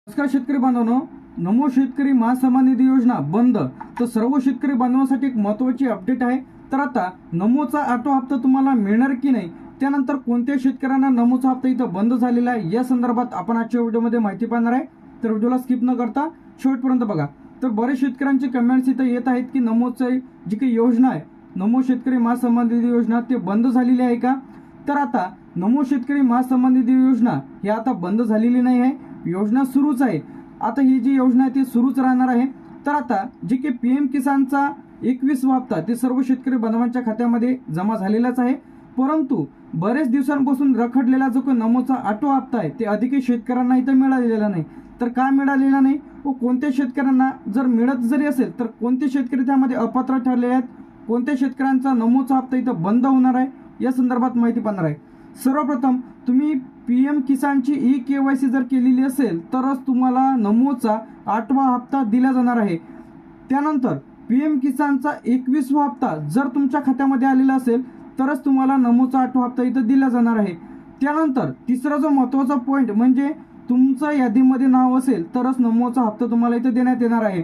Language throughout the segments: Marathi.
नमस्कार शेतकरी बांधवांनो, नमो शेतकरी महासन्मान निधी योजना बंद। तर सर्व शेतकरी बांधवांसाठी एक महत्त्वाची अपडेट आहे। तर आता नमोचा ऑटो हप्ता तुम्हाला मिळणार की नाही, त्यानंतर कोणत्या शेतकऱ्यांना नमोचा हप्ता इथं बंद झालेला आहे या संदर्भात आपण आजच्या व्हिडिओमध्ये माहिती पाहणार आहे। तर व्हिडिओला स्किप न करता शेवटपर्यंत बघा। तर बरेच शेतकऱ्यांचे कमेंट्स इथं येत आहेत की नमोची जी काही योजना आहे, नमो शेतकरी महासन्मान निधी योजना, ते बंद झालेली आहे का? तर आता नमो शेतकरी महासन्मान निधी योजना ही आता बंद झालेली नाही आहे, योजना सुरूच आहे। आता ही जी योजना आहे ती सुरूच राहणार आहे। तर आता जे की पीएम किसानचा 21वा हप्ता ते सर्व शेतकरी बांधवांच्या खात्यामध्ये जमा झालेलाच आहे, परंतु बरेच दिवसांपासून रखडलेला जो काही नमोचा ऑटो हप्ता आहे ते अधिक शेतकऱ्यांना इथं मिळालेला नाही। तर का मिळालेला नाही व कोणत्या शेतकऱ्यांना जर मिळत जरी असेल तर कोणते शेतकरी त्यामध्ये अपात्र ठरले आहेत, कोणत्या शेतकऱ्यांचा नमोचा हप्ता इथं बंद होणार आहे या संदर्भात माहिती पाहणार आहे। सर्वप्रथम तुम्ही पीएम किसानची ई-केवायसी जर केलेली असेल तरच तुम्हाला नमोचा 8वा हप्ता दिला जाणार आहे। त्यानंतर पीएम किसानचा 21वा हप्ता जर तुमच्या खात्यामध्ये आलेला असेल तरच तुम्हाला नमोचा 8वा हप्ता इथं दिला जाणार आहे। त्यानंतर तिसरा जो महत्त्वाचा पॉईंट म्हणजे तुमचं यादीमध्ये नाव असेल तरच नमोचा हप्ता तुम्हाला इथं देण्यात येणार आहे।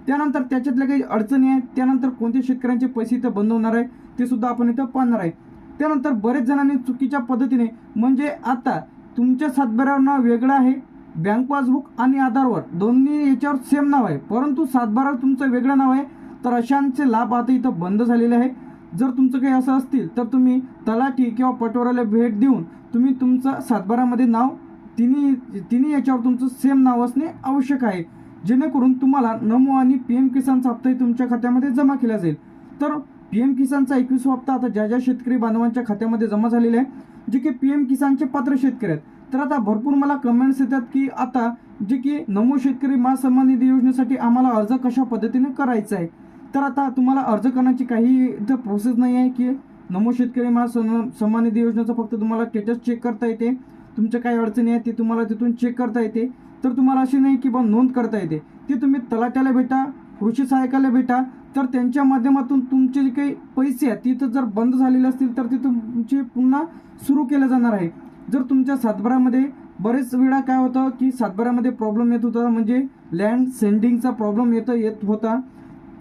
त्यानंतर त्याच्यातल्या काही अडचणी आहेत, त्यानंतर कोणत्या शेतकऱ्यांचे पैसे इथं बंद होणार आहे ते सुद्धा आपण इथं पाहणार आहे। त्यानंतर बरेच जणांनी चुकीच्या पद्धतीने म्हणजे आता तुमच्या सातबाऱ्यावर नाव वेगळं आहे, बँक पासबुक आणि आधारवर दोन्ही याच्यावर सेम नाव आहे, परंतु सातबाऱ्यावर तुमचं वेगळं नाव आहे, तर अशांचे लाभ आता इथं बंद झालेले आहे। जर तुमचं काही असं असतील तर तुम्ही तलाठी किंवा पटवाऱ्याला भेट देऊन तुम्ही तुमचं सातबाऱ्यामध्ये नाव तिन्ही याच्यावर तुमचं सेम नाव असणे आवश्यक आहे, जेणेकरून तुम्हाला नमो आणि पीएम किसानचा हप्ता तुमच्या खात्यामध्ये जमा केला जाईल। तर पीएम किसानचा 21वा हप्ता आता ज्या ज्या शेतकरी बांधवांच्या खात्यामध्ये जमा झालेले आहे, जे की पीएम किसानचे पात्र शेतकरी आहेत, तर आता भरपूर मला कमेंट्स येतात की आता जे की नमो शेतकरी महासन्मान निधी योजनेसाठी आम्हाला अर्ज कशा पद्धतीने करायचा आहे। तर आता तुम्हाला अर्ज करण्याची काही इथं प्रोसेस नाही आहे की नमो शेतकरी महासन्मान निधी योजनेचं फक्त तुम्हाला स्टेटस चेक करता येते, तुमच्या काही अडचणी आहेत ते तुम्हाला तिथून चेक करता येते। तर तुम्हाला अशी नाही की बा नोंद करता येते, ती तुम्ही तलाट्याला भेटा, कृषी सहाय्यकाला भेटा, तर त्यांच्या माध्यमातून तुमचे जे काही पैसे आहेत तिथं जर बंद झालेले असतील तर ते तुमचे पुन्हा सुरू केले जाणार आहे। जर तुमच्या सातबाऱ्यामध्ये बरेच वेळा काय होतं की सातबाऱ्यामध्ये प्रॉब्लेम येत होता, म्हणजे लँड सेंडिंगचा प्रॉब्लेम येत होता,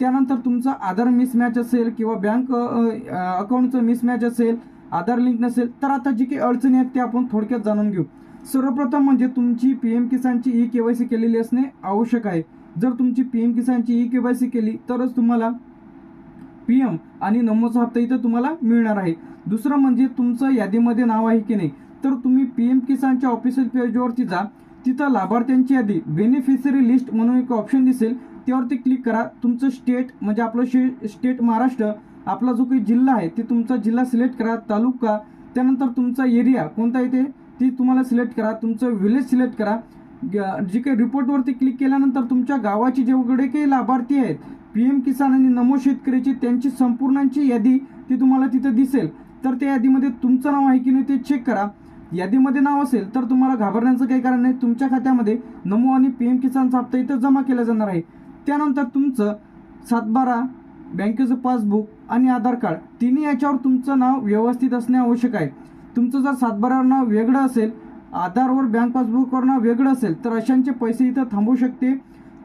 त्यानंतर तुमचा आधार मिसमॅच असेल किंवा बँक अकाउंटचं मिसमॅच असेल, आधार लिंक नसेल, तर आता जी काही अडचणी आहेत ते आपण थोडक्यात जाणून घेऊ। सर्वप्रथम म्हणजे तुमची पीएम किसानची ई-केवायसी केलेली असणे आवश्यक आहे। जर तुमची पीएम किसानची ई-केवायसी केली तरच तुम्हाला पीएम आणि नमोचा हप्ता इथं तुम्हाला मिळणार आहे। दुसरं म्हणजे तुमचं यादीमध्ये नाव आहे की नाही, तर तुम्ही पीएम किसानच्या ऑफिशियल पेजवरती जा, तिथं लाभार्थ्यांची यादी बेनिफिशरी लिस्ट म्हणून एक ऑप्शन दिसेल, त्यावरती क्लिक करा। तुमचं स्टेट म्हणजे आपलं स्टेट महाराष्ट्र, आपला जो काही जिल्हा आहे ते तुमचा जिल्हा सिलेक्ट करा, तालुका, त्यानंतर तुमचा एरिया कोणता येते ती तुम्हाला सिलेक्ट करा, तुमचं विलेज सिलेक्ट करा। जी काही रिपोर्टवरती क्लिक केल्यानंतर तुमच्या गावाची जेवढे काही लाभार्थी आहेत पीएम किसान आणि नमो शेतकरीची त्यांची संपूर्णांची यादी ती तुम्हाला तिथं दिसेल। तर त्या यादीमध्ये तुमचं नाव आहे की नाही ते चेक करा। यादीमध्ये नाव असेल तर तुम्हाला घाबरण्याचं काही कारण नाही, तुमच्या खात्यामध्ये नमो आणि पीएम किसानचा हप्ता इथं जमा केला जाणार आहे। त्यानंतर तुमचं सातबारा, बँकेचं पासबुक आणि आधार कार्ड तिन्ही याच्यावर तुमचं नाव व्यवस्थित असणे आवश्यक आहे। तुमचं जर सातबाऱ्यावर नाव वेगळं असेल, आधारवर बँक पासबुकवर नाव वेगळं असेल तर अशांचे पैसे इथं थांबू शकते।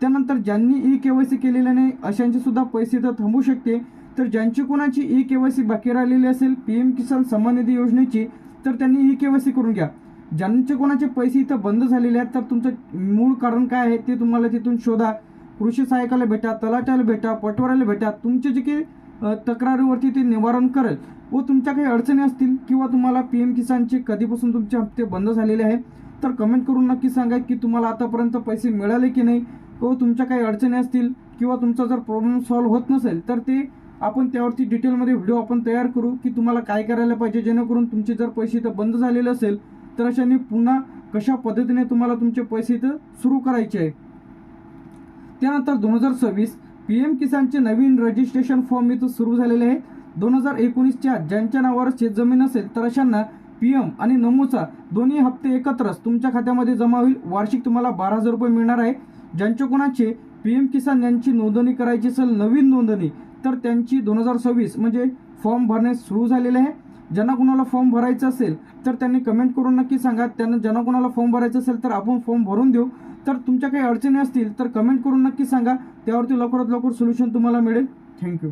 त्यानंतर ज्यांनी ई-केवायसी केलेले नाही अशांचे सुद्धा पैसे इथं थांबू शकते। तर ज्यांची कोणाची ई-केवायसी बाकी राहिलेली असेल पीएम किसान सन्मान निधी योजनेची तर त्यांनी ई-केवायसी करून घ्या। ज्यांचे कोणाचे पैसे इथं बंद झालेले आहेत तर तुमचं मूळ कारण काय आहे ते तुम्हाला तिथून शोधा, कृषी सहाय्यकाला भेटा, तलाट्याला भेटा, पटवाऱ्याला भेटा, तुमचे जे काही तक्रारीवरती ते निवारण करेल। व तुमच्या काही अडचणी असतील किंवा तुम्हाला पीएम किसानचे कधीपासून तुमचे हप्ते बंद झालेले आहेत तर कमेंट करून नक्की सांगा की तुम्हाला आतापर्यंत पैसे मिळाले की नाही, व तुमच्या काही अडचणी असतील किंवा तुमचा जर प्रॉब्लेम सॉल्व्ह होत नसेल तर ते आपण त्यावरती डिटेलमध्ये व्हिडिओ आपण तयार करू की तुम्हाला काय करायला पाहिजे, जेणेकरून तुमचे जर पैसे इथं बंद झालेले असेल तर अशाने पुन्हा कशा पद्धतीने तुम्हाला तुमचे पैसे इथं सुरू करायचे आहे। त्यानंतर 2026 पीएम किसानचे नवीन रजिस्ट्रेशन फॉर्म इथं सुरू झालेले आहे। 2019च्या ज्यांच्या नावावर शेतजमीन असेल तर अशांना पीएम आणि नमोचा दोन्ही हप्ते एकत्रच तुमच्या खात्यामध्ये जमा होईल। वार्षिक तुम्हाला 12,000 रुपये मिळणार आहे। ज्यांच्या कोणाचे पीएम किसान यांची नोंदणी करायची असेल नवीन नोंदणी तर त्यांची 2026 म्हणजे फॉर्म भरणे सुरू झालेले आहे। ज्यांना कोणाला फॉर्म भरायचा असेल तर त्यांनी कमेंट करून नक्की सांगा, त्यांना ज्यांना कोणाला फॉर्म भरायचा असेल तर आपण फॉर्म भरून देऊ। तर तुमच्या काही अडचणी असतील तर कमेंट करून नक्की सांगा, त्यावरती लवकरात लवकर सोल्युशन तुम्हाला मिळेल. थँक्यू.